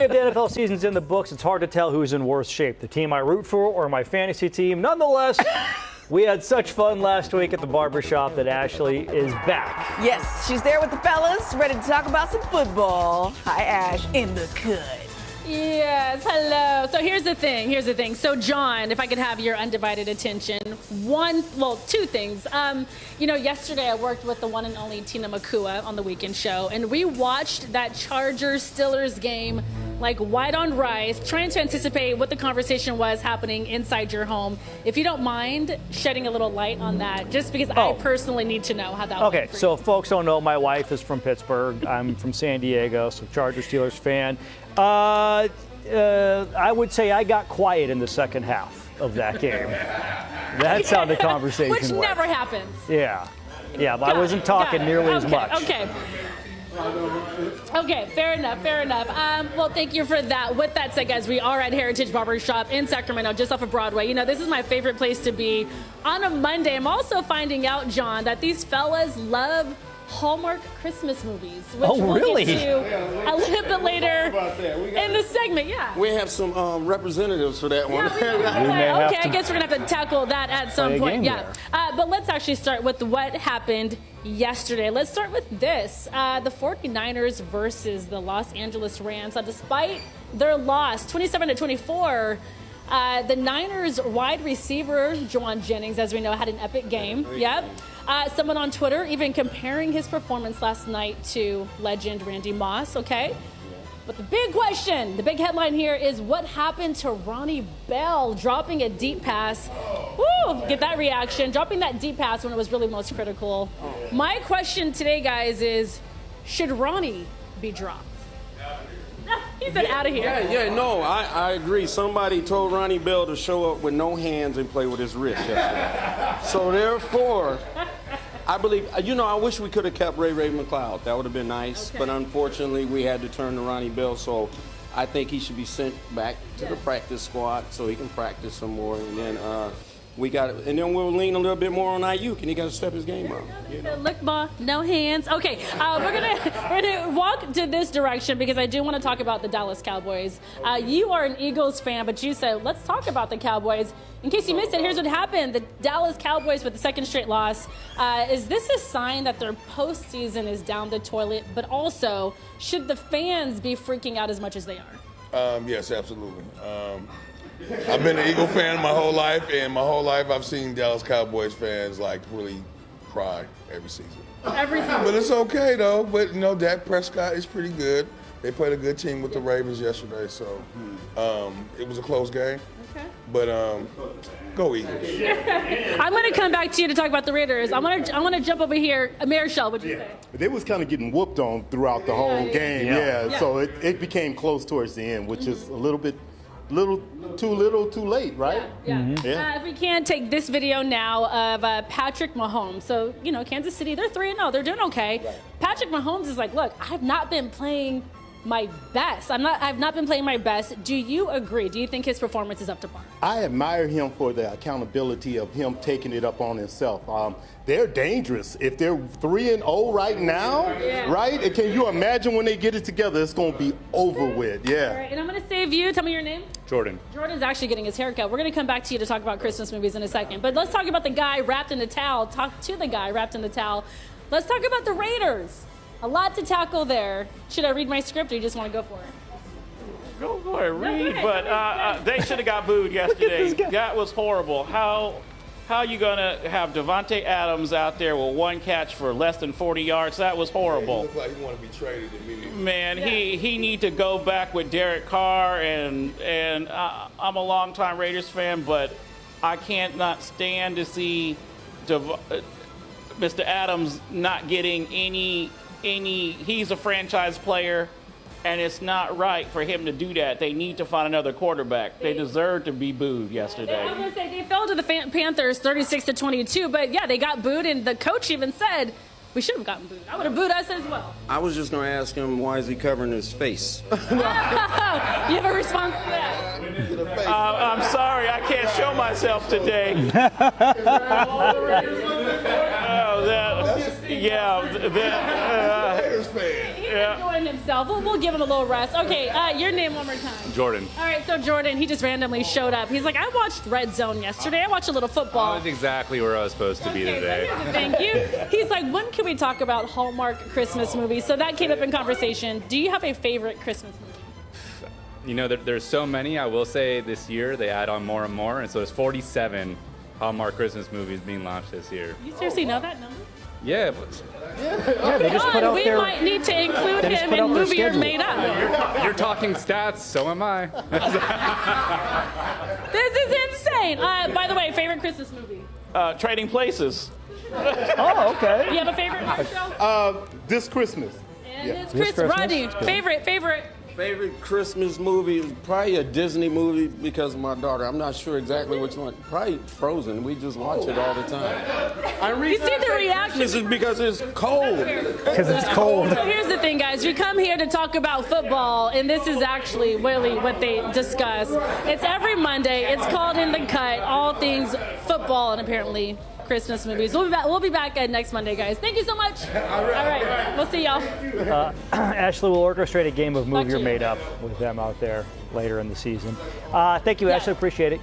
If the NFL season's in the books, it's hard to tell who's in worse shape, the team I root for or my fantasy team. Nonetheless, we had such fun last week at the barbershop that Ashley is back. Yes, she's there with the fellas, ready to talk about some football. Hi, Ash, in the cut. Yes, hello. So here's the thing. So John, if I could have your undivided attention, two things. Yesterday I worked with the one and only Tina Makua on the weekend show, and we watched that Chargers-Steelers game like white on rice, trying to anticipate what the conversation was happening inside your home. If you don't mind shedding a little light on that, just because I personally need to know how that went. Okay, so if folks don't know, my wife is from Pittsburgh. I'm from San Diego, so Chargers-Steelers fan. I would say I got quiet in the second half of that game. That's how the conversation went. Which never happens. Yeah, but I wasn't talking nearly as much. Okay, fair enough. Well, thank you for that. With that said, guys, we are at HAIRitage Barbershop in Sacramento, just off of Broadway. You know, this is my favorite place to be on a Monday. I'm also finding out, John, that these fellas love Hallmark Christmas movies, which we'll get to a little bit later in the segment. Yeah, we have some representatives for that one. Okay, I guess we're gonna have to tackle that at some point. Yeah, but let's actually start with what happened yesterday. Let's start with this: the 49ers versus the Los Angeles Rams. Despite their loss, 27-24. The Niners wide receiver, Juwan Jennings, as we know, had an epic game. Yep. Someone on Twitter even comparing his performance last night to legend Randy Moss, okay? But the big question, the big headline here is what happened to Ronnie Bell dropping a deep pass? Woo, get that reaction. Dropping that deep pass when it was really most critical. My question today, guys, is should Ronnie be dropped? He said out of here. No, I agree. Somebody told Ronnie Bell to show up with no hands and play with his wrist yesterday. So therefore, I believe, I wish we could have kept Ray McCloud. That would have been nice. Okay. But unfortunately, we had to turn to Ronnie Bell. So I think he should be sent back to the practice squad so he can practice some more. And then then we'll lean a little bit more on Ayuk, and he got to step his game up. Look, ball, no hands. Okay, we're gonna walk to this direction because I do want to talk about the Dallas Cowboys. You are an Eagles fan, but you said let's talk about the Cowboys. In case you missed it, here's what happened: the Dallas Cowboys with the second straight loss. Is this a sign that their postseason is down the toilet? But also, should the fans be freaking out as much as they are? Yes, absolutely. I've been an Eagle fan my whole life, and my whole life I've seen Dallas Cowboys fans really cry every season. But it's okay though. But Dak Prescott is pretty good. They played a good team with the Ravens yesterday, so it was a close game. Okay. But go Eagles. I'm going to come back to you to talk about the Raiders. I want to jump over here. Marshall, what'd you say? They was kind of getting whooped on throughout the whole game. Yeah. So it became close towards the end, which is a little too late, right? Yeah. If we can take this video now of Patrick Mahomes. So, Kansas City, they're 3-0. They're doing okay. Right. Patrick Mahomes is like, look, I've not been playing my best. I've not been playing my best. Do you agree? Do you think his performance is up to par? I admire him for the accountability of him taking it up on himself. They're dangerous. If they're 3-0 right now, right? And can you imagine when they get it together, it's going to be over with. Yeah. All right, and I'm going to save you. Tell me your name. Jordan. Jordan's actually getting his haircut. We're going to come back to you to talk about Christmas movies in a second. But let's talk about the guy wrapped in the towel. Talk to the guy wrapped in the towel. Let's talk about the Raiders. A lot to tackle there. Should I read my script or you just want to go for it? Go ahead, read. But they should have got booed yesterday. That was horrible. How are you going to have Devontae Adams out there with one catch for less than 40 yards? That was horrible. He looked like he wanted to be traded immediately. Man, he need to go back with Derek Carr, and I'm a longtime Raiders fan, but I can't not stand to see Mr. Adams not getting any. He's a franchise player, and it's not right for him to do that. They need to find another quarterback. They deserve to be booed yesterday. I was going to say, they fell to the Panthers 36-22, but they got booed, and the coach even said, we should have gotten booed. I would have booed us as well. I was just going to ask him, why is he covering his face? You have a response to that? I'm sorry, I can't show myself today. Yeah. Enjoying himself. We'll give him a little rest. Okay, your name one more time. Jordan. All right, so Jordan, he just randomly showed up. He's like, I watched Red Zone yesterday. I watched a little football. I was exactly where I was supposed to be today. So here's the thing. He's like, when can we talk about Hallmark Christmas movies? So that came up in conversation. Do you have a favorite Christmas movie? You know, there's so many. I will say this year they add on more and more, and so there's 47 Hallmark Christmas movies being launched this year. You seriously know that number? Yeah. Yeah, they just put out we their. might need to include They just him put in out their movie you're schedule. made up. You're talking stats, so am I. This is insane. By the way, favorite Christmas movie? Trading Places. Oh, okay. You have a favorite, Marshall? This Christmas. And yeah. it's This Chris. Christmas? Rodney, Good. favorite. Favorite Christmas movie is probably a Disney movie because of my daughter. I'm not sure exactly which one. Probably Frozen. We just watch it all the time. You see the reaction? This is because it's cold. Because it's cold. So here's the thing, guys. We come here to talk about football, and this is actually really what they discuss. It's every Monday. It's called In the Cut, all things football and apparently Christmas movies. We'll be back next Monday, guys. Thank you so much. All right. We'll see y'all. Ashley will orchestrate a game of Move Back Your to you. Made Up with them out there later in the season. Thank you, Ashley. Appreciate it.